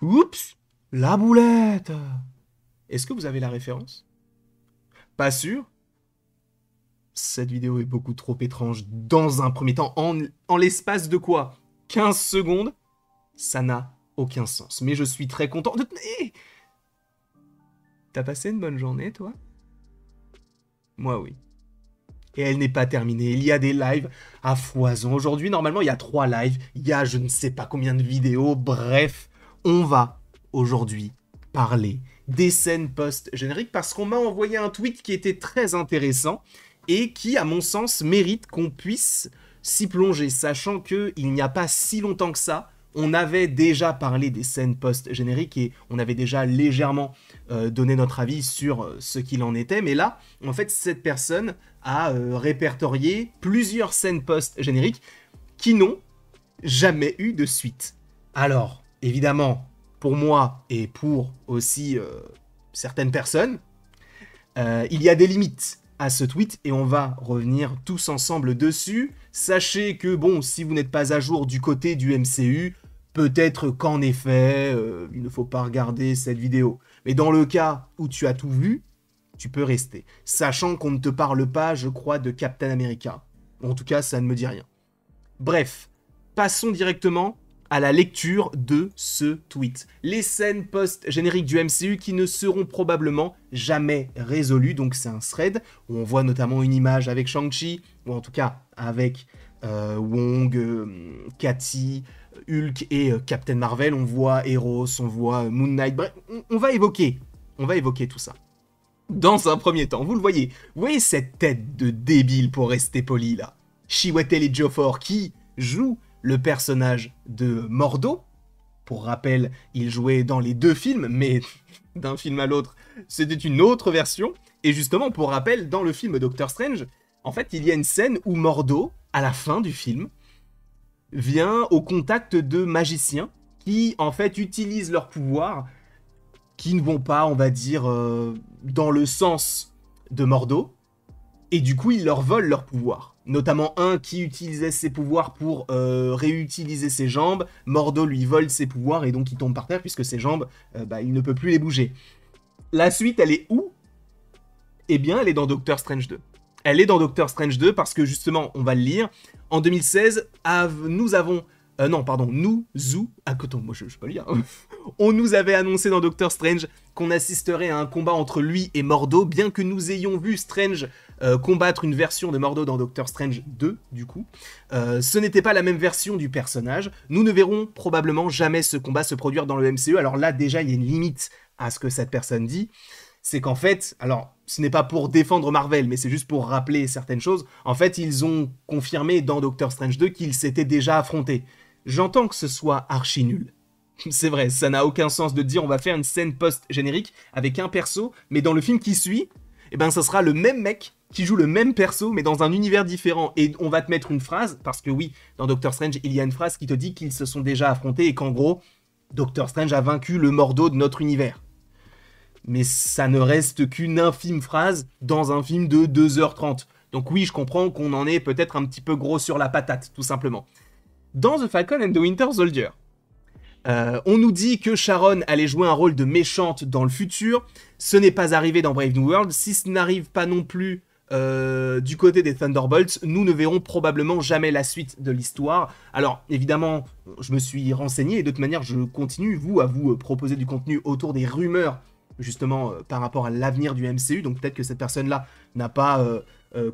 Oups, la boulette. Est-ce que vous avez la référence? Pas sûr? Cette vidéo est beaucoup trop étrange. Dans un premier temps, en l'espace de quoi? 15 secondes? Ça n'a aucun sens. Mais je suis très content de... Eh, t'as passé une bonne journée, toi? Moi, oui. Et elle n'est pas terminée. Il y a des lives à foison. Aujourd'hui, normalement, il y a 3 lives. Il y a je ne sais pas combien de vidéos. Bref, on va aujourd'hui parler des scènes post-génériques parce qu'on m'a envoyé un tweet qui était très intéressant et qui, à mon sens, mérite qu'on puisse s'y plonger, sachant qu'il n'y a pas si longtemps que ça, on avait déjà parlé des scènes post-génériques et on avait déjà légèrement donné notre avis sur ce qu'il en était, mais là, en fait, cette personne a répertorié plusieurs scènes post-génériques qui n'ont jamais eu de suite. Alors, évidemment, pour moi et pour aussi certaines personnes, il y a des limites à ce tweet et on va revenir tous ensemble dessus. Sachez que, bon, si vous n'êtes pas à jour du côté du MCU, peut-être qu'en effet, il ne faut pas regarder cette vidéo. Mais dans le cas où tu as tout vu, tu peux rester. Sachant qu'on ne te parle pas, je crois, de Captain America. En tout cas, ça ne me dit rien. Bref, passons directement à la lecture de ce tweet. Les scènes post-génériques du MCU qui ne seront probablement jamais résolues. Donc c'est un thread où on voit notamment une image avec Shang-Chi, ou en tout cas avec Wong, Cathy, Hulk et Captain Marvel. On voit Eros, on voit Moon Knight. Bref, on va évoquer tout ça. Dans un premier temps, vous voyez cette tête de débile pour rester poli là. Chiwetel Ejiofor qui joue le personnage de Mordo. Pour rappel, il jouait dans les 2 films, mais d'un film à l'autre, c'était une autre version. Et justement, pour rappel, dans le film Doctor Strange, en fait, il y a une scène où Mordo, à la fin du film, vient au contact de magiciens qui, en fait, utilisent leurs pouvoirs qui ne vont pas, on va dire, dans le sens de Mordo. Et du coup, ils leur volent leurs pouvoirs. Notamment un qui utilisait ses pouvoirs pour réutiliser ses jambes. Mordo lui vole ses pouvoirs et donc il tombe par terre puisque ses jambes, il ne peut plus les bouger. La suite, elle est où? Eh bien, elle est dans Doctor Strange 2. Elle est dans Doctor Strange 2 parce que justement, on va le lire. En 2016, nous avons... moi je peux lire. On nous avait annoncé dans Doctor Strange qu'on assisterait à un combat entre lui et Mordo, bien que nous ayons vu Strange combattre une version de Mordo dans Doctor Strange 2, du coup. Ce n'était pas la même version du personnage. Nous ne verrons probablement jamais ce combat se produire dans le MCU. Alors là, déjà, il y a une limite à ce que cette personne dit. C'est qu'en fait, alors, ce n'est pas pour défendre Marvel, mais c'est juste pour rappeler certaines choses. En fait, ils ont confirmé dans Doctor Strange 2 qu'ils s'étaient déjà affrontés. J'entends que ce soit archi nul. C'est vrai, ça n'a aucun sens de dire on va faire une scène post-générique avec un perso, mais dans le film qui suit, eh ben ça sera le même mec qui joue le même perso, mais dans un univers différent. Et on va te mettre une phrase, parce que oui, dans Doctor Strange, il y a une phrase qui te dit qu'ils se sont déjà affrontés et qu'en gros, Doctor Strange a vaincu le Mordo de notre univers. Mais ça ne reste qu'une infime phrase dans un film de 2h30. Donc oui, je comprends qu'on en est peut-être un petit peu gros sur la patate, tout simplement. Dans The Falcon and the Winter Soldier, on nous dit que Sharon allait jouer un rôle de méchante dans le futur. Ce n'est pas arrivé dans Brave New World. Si ce n'arrive pas non plus du côté des Thunderbolts, nous ne verrons probablement jamais la suite de l'histoire. Alors, évidemment, je me suis renseigné et de toute manière, je continue, à vous proposer du contenu autour des rumeurs, justement, par rapport à l'avenir du MCU. Donc peut-être que cette personne-là n'a pas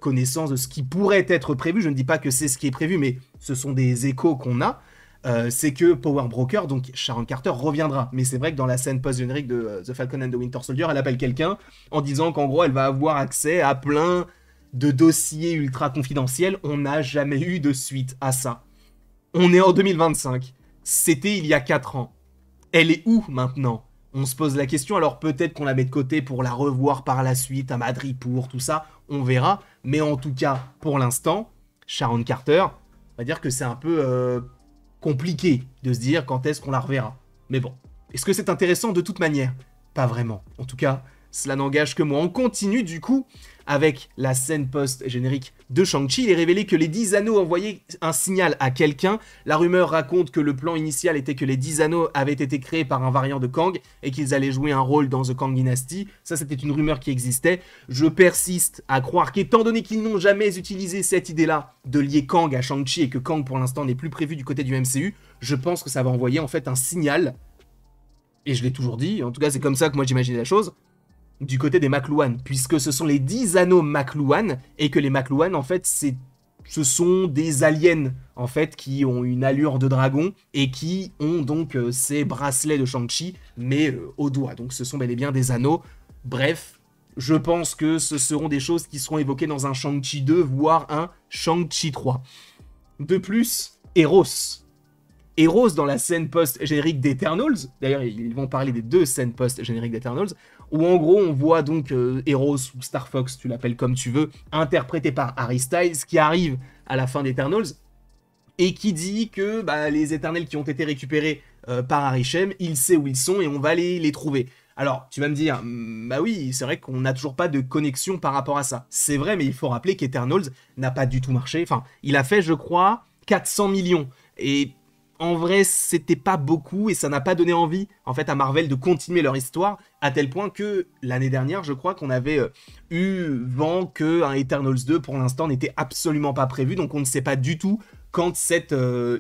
connaissance de ce qui pourrait être prévu. Je ne dis pas que c'est ce qui est prévu, mais ce sont des échos qu'on a. C'est que Power Broker, donc Sharon Carter, reviendra. Mais c'est vrai que dans la scène post-générique de The Falcon and the Winter Soldier, elle appelle quelqu'un en disant qu'en gros, elle va avoir accès à plein de dossiers ultra confidentiels. On n'a jamais eu de suite à ça. On est en 2025. C'était il y a 4 ans. Elle est où maintenant? On se pose la question, alors peut-être qu'on la met de côté pour la revoir par la suite à Madrid pour tout ça, on verra. Mais en tout cas, pour l'instant, Sharon Carter, on va dire que c'est un peu compliqué de se dire quand est-ce qu'on la reverra. Mais bon, est-ce que c'est intéressant de toute manière? Pas vraiment. En tout cas, cela n'engage que moi. On continue du coup avec la scène post-générique de Shang-Chi. Il est révélé que les 10 anneaux envoyaient un signal à quelqu'un. La rumeur raconte que le plan initial était que les 10 anneaux avaient été créés par un variant de Kang et qu'ils allaient jouer un rôle dans The Kang Dynasty. Ça, c'était une rumeur qui existait. Je persiste à croire qu'étant donné qu'ils n'ont jamais utilisé cette idée-là de lier Kang à Shang-Chi et que Kang, pour l'instant, n'est plus prévu du côté du MCU, je pense que ça va envoyer en fait un signal. Et je l'ai toujours dit, en tout cas, c'est comme ça que moi j'imaginais la chose. Du côté des McLuhan, puisque ce sont les 10 anneaux McLuhan, et que les McLuhan, en fait, ce sont des aliens, en fait, qui ont une allure de dragon, et qui ont donc ces bracelets de Shang-Chi, mais au doigt. Donc ce sont bel et bien des anneaux. Bref, je pense que ce seront des choses qui seront évoquées dans un Shang-Chi 2, voire un Shang-Chi 3. De plus, Eros dans la scène post-générique d'Eternals, d'ailleurs ils vont parler des 2 scènes post-génériques d'Eternals, où en gros on voit donc Eros ou Star Fox, tu l'appelles comme tu veux, interprété par Harry Styles, qui arrive à la fin d'Eternals, et qui dit que les éternels qui ont été récupérés par Arishem, il sait où ils sont et on va les trouver. Alors, tu vas me dire, bah oui, c'est vrai qu'on n'a toujours pas de connexion par rapport à ça. C'est vrai, mais il faut rappeler qu'Eternals n'a pas du tout marché. Enfin, il a fait, je crois, 400 millions. Et en vrai, c'était pas beaucoup et ça n'a pas donné envie, en fait, à Marvel de continuer leur histoire, à tel point que l'année dernière, je crois qu'on avait eu vent qu'un Eternals 2, pour l'instant, n'était absolument pas prévu. Donc, on ne sait pas du tout quand cette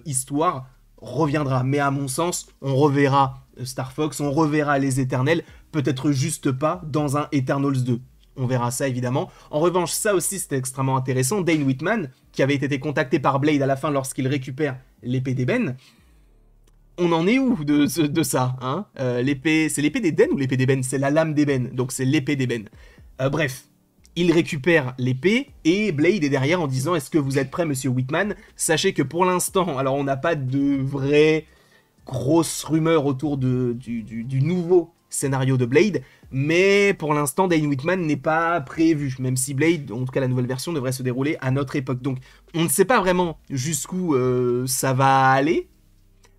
histoire reviendra. Mais à mon sens, on reverra Star Fox, on reverra les Éternels, peut-être juste pas dans un Eternals 2. On verra ça évidemment. En revanche, ça aussi c'était extrêmement intéressant. Dane Whitman, qui avait été contacté par Blade à la fin lorsqu'il récupère l'épée d'ébène. On en est où de ça hein l'épée, c'est l'épée d'Éden ou l'épée d'ébène? C'est la lame d'ébène, donc c'est l'épée d'ébène. Bref, il récupère l'épée et Blade est derrière en disant « Est-ce que vous êtes prêt, monsieur Whitman ?» Sachez que pour l'instant, alors on n'a pas de vraie grosse rumeur autour du nouveau scénario de Blade, mais pour l'instant, Dane Whitman n'est pas prévu, même si Blade, en tout cas la nouvelle version, devrait se dérouler à notre époque. Donc, on ne sait pas vraiment jusqu'où ça va aller,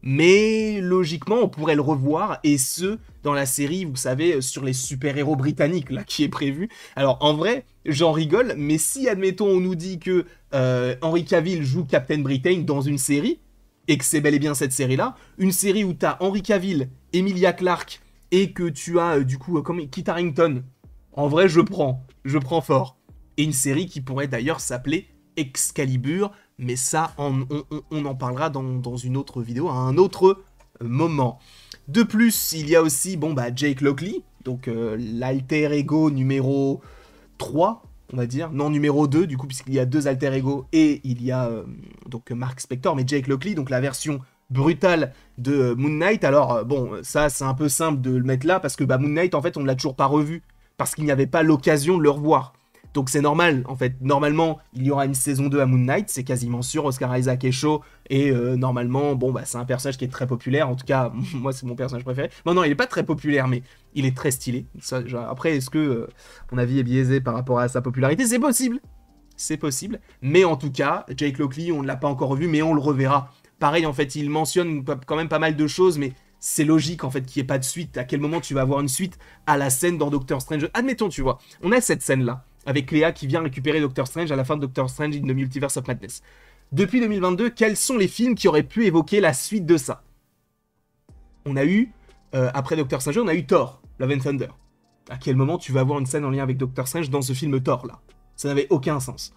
mais logiquement, on pourrait le revoir, et ce, dans la série, vous savez, sur les super-héros britanniques, là, qui est prévu. Alors, en vrai, j'en rigole, mais si, admettons, on nous dit que Henry Cavill joue Captain Britain dans une série, et que c'est bel et bien cette série-là, une série où t'as Henry Cavill, Emilia Clarke, et que tu as, du coup, Kit Harington, en vrai, je prends fort. Et une série qui pourrait d'ailleurs s'appeler Excalibur, mais ça, on en parlera dans une autre vidéo, à un autre moment. De plus, il y a aussi, Jake Lockley, donc l'alter ego numéro 3, on va dire, non numéro 2, du coup, puisqu'il y a 2 alter ego, et il y a donc Mark Spector, mais Jake Lockley, donc la version brutale de Moon Knight. Alors, ça, c'est un peu simple de le mettre là, parce que Moon Knight, en fait, on ne l'a toujours pas revu, parce qu'il n'y avait pas l'occasion de le revoir. Donc c'est normal, en fait. Normalement, il y aura une saison 2 à Moon Knight, c'est quasiment sûr. Oscar Isaac est chaud, et normalement, c'est un personnage qui est très populaire. En tout cas, moi, c'est mon personnage préféré. Non, il est pas très populaire, mais il est très stylé. Ça, genre, après, est-ce que mon avis est biaisé par rapport à sa popularité? C'est possible. C'est possible. Mais en tout cas, Jake Lockley, on ne l'a pas encore vu, mais on le reverra. Pareil, en fait, il mentionne quand même pas mal de choses, mais c'est logique, en fait, qu'il n'y ait pas de suite. À quel moment tu vas avoir une suite à la scène dans Doctor Strange? Admettons, tu vois, on a cette scène-là, avec Léa qui vient récupérer Doctor Strange à la fin de Doctor Strange in the Multiverse of Madness. Depuis 2022, quels sont les films qui auraient pu évoquer la suite de ça? On a eu, après Doctor Strange, on a eu Thor, Love and Thunder. À quel moment tu vas avoir une scène en lien avec Doctor Strange dans ce film Thor, là? Ça n'avait aucun sens.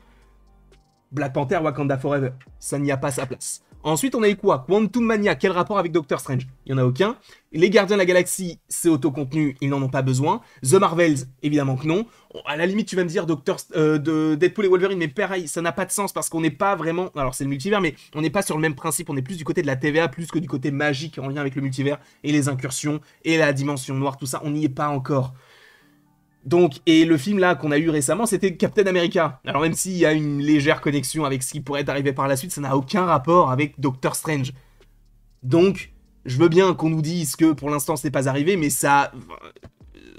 Black Panther, Wakanda Forever, ça n'y a pas sa place. Ensuite, on a eu quoi? Quantum Mania, quel rapport avec Doctor Strange? Il n'y en a aucun. Les Gardiens de la Galaxie, c'est autocontenu, ils n'en ont pas besoin. The Marvels, évidemment que non. À la limite, tu vas me dire de Deadpool et Wolverine, mais pareil, ça n'a pas de sens parce qu'on n'est pas vraiment... Alors, c'est le multivers, mais on n'est pas sur le même principe. On est plus du côté de la TVA, plus que du côté magique en lien avec le multivers et les incursions et la dimension noire, tout ça. On n'y est pas encore. Donc, et le film là qu'on a eu récemment, c'était Captain America. Alors même s'il y a une légère connexion avec ce qui pourrait arriver par la suite, ça n'a aucun rapport avec Doctor Strange. Donc, je veux bien qu'on nous dise que pour l'instant c'est pas arrivé, mais ça...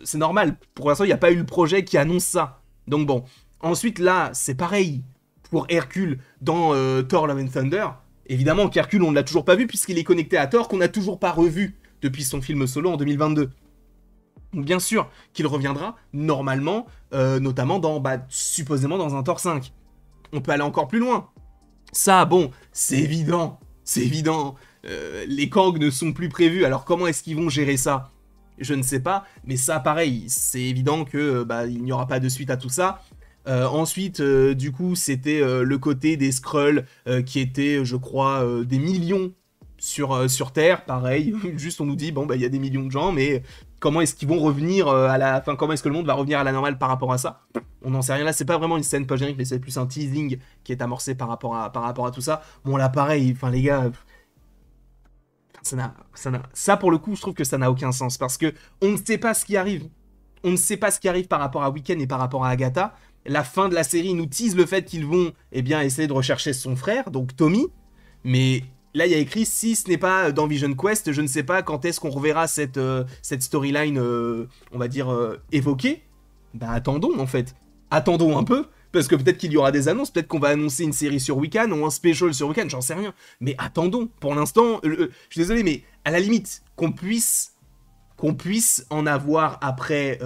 c'est normal. Pour l'instant, il n'y a pas eu le projet qui annonce ça. Donc bon. Ensuite là, c'est pareil pour Hercule dans Thor Love and Thunder. Évidemment qu'Hercule, on ne l'a toujours pas vu puisqu'il est connecté à Thor, qu'on n'a toujours pas revu depuis son film solo en 2022. Donc bien sûr qu'il reviendra, normalement, notamment dans, supposément dans un Thor 5. On peut aller encore plus loin. Ça, bon, c'est évident. C'est évident. Les Kang ne sont plus prévus, alors comment est-ce qu'ils vont gérer ça? Je ne sais pas, mais ça, pareil, c'est évident que il n'y aura pas de suite à tout ça. Ensuite, du coup, c'était le côté des Skrulls qui étaient, je crois, des millions sur Terre, pareil. Juste, on nous dit, bon, il y a des millions de gens, mais comment est-ce qu'ils vont revenir Enfin, comment est-ce que le monde va revenir à la normale par rapport à ça? On n'en sait rien. Là, c'est pas vraiment une scène post-générique, mais c'est plus un teasing qui est amorcé par rapport à tout ça. Bon, là, pareil, enfin, les gars... Ça, pour le coup, je trouve que ça n'a aucun sens, parce que on ne sait pas ce qui arrive. On ne sait pas ce qui arrive par rapport à Wiccan et par rapport à Agatha. La fin de la série nous tease le fait qu'ils vont essayer de rechercher son frère, donc Tommy. Mais là, il y a écrit, si ce n'est pas dans Vision Quest, je ne sais pas quand est-ce qu'on reverra cette storyline, on va dire, évoquée. Attendons, en fait. Attendons un peu, parce que peut-être qu'il y aura des annonces, peut-être qu'on va annoncer une série sur Wiccan ou un special sur Wiccan, j'en sais rien. Mais attendons, pour l'instant, je suis désolé, mais à la limite, qu'on puisse en avoir après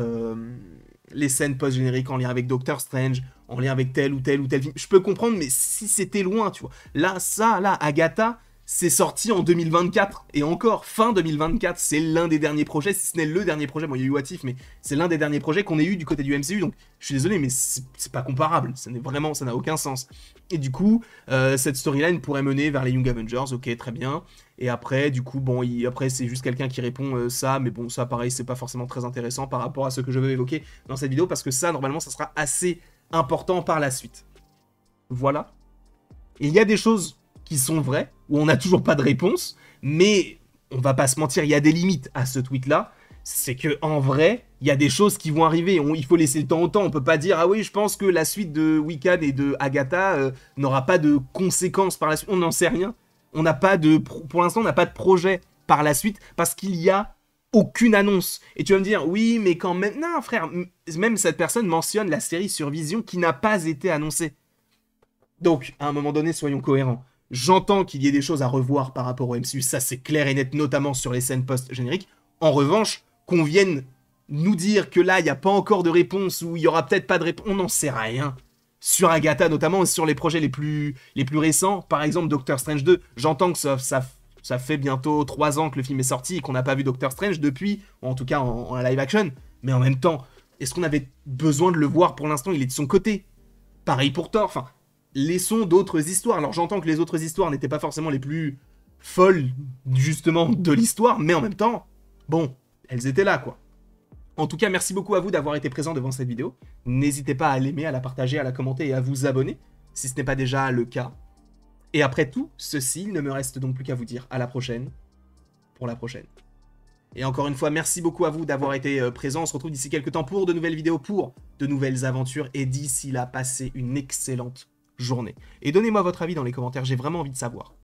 les scènes post-génériques en lien avec Doctor Strange, en lien avec tel ou tel ou tel film, je peux comprendre, mais si c'était loin, tu vois. Là, Agatha, c'est sorti en 2024, et encore, fin 2024, c'est l'un des derniers projets, si ce n'est le dernier projet, bon, il y a eu What If, mais c'est l'un des derniers projets qu'on ait eu du côté du MCU, donc je suis désolé, mais c'est pas comparable, ça n'a aucun sens. Et du coup, cette storyline pourrait mener vers les Young Avengers, ok, très bien, et après, du coup, bon, après, c'est juste quelqu'un qui répond ça, mais bon, ça, pareil, c'est pas forcément très intéressant par rapport à ce que je veux évoquer dans cette vidéo, parce que ça, normalement, ça sera assez important par la suite. Voilà. Il y a des choses qui sont vraies, où on n'a toujours pas de réponse, mais on va pas se mentir, il y a des limites à ce tweet-là. C'est que en vrai, il y a des choses qui vont arriver. Il faut laisser le temps au temps. On peut pas dire, ah oui, je pense que la suite de Wiccan et de Agatha n'aura pas de conséquences par la suite. On n'en sait rien. On n'a pas de, pour l'instant, on n'a pas de projet par la suite parce qu'il y a aucune annonce. Et tu vas me dire, oui, mais quand même, non, frère, même cette personne mentionne la série sur Vision qui n'a pas été annoncée. Donc, à un moment donné, soyons cohérents. J'entends qu'il y ait des choses à revoir par rapport au MCU, ça c'est clair et net, notamment sur les scènes post-génériques. En revanche, qu'on vienne nous dire que là, il n'y a pas encore de réponse, ou il n'y aura peut-être pas de réponse, on n'en sait rien. Sur Agatha notamment, et sur les projets les plus récents, par exemple Doctor Strange 2, j'entends que ça fait bientôt 3 ans que le film est sorti et qu'on n'a pas vu Doctor Strange depuis, ou en tout cas en live action, mais en même temps, est-ce qu'on avait besoin de le voir pour l'instant? Il est de son côté. Pareil pour Thor, enfin... Laissons d'autres histoires. Alors j'entends que les autres histoires n'étaient pas forcément les plus folles, justement, de l'histoire, mais en même temps, bon, elles étaient là, quoi. En tout cas, merci beaucoup à vous d'avoir été présent devant cette vidéo. N'hésitez pas à l'aimer, à la partager, à la commenter et à vous abonner, si ce n'est pas déjà le cas. Et après tout ceci, il ne me reste donc plus qu'à vous dire à la prochaine, pour la prochaine. Et encore une fois, merci beaucoup à vous d'avoir été présent. On se retrouve d'ici quelques temps pour de nouvelles vidéos, pour de nouvelles aventures, et d'ici là, passez une excellente journée. Et donnez-moi votre avis dans les commentaires, j'ai vraiment envie de savoir.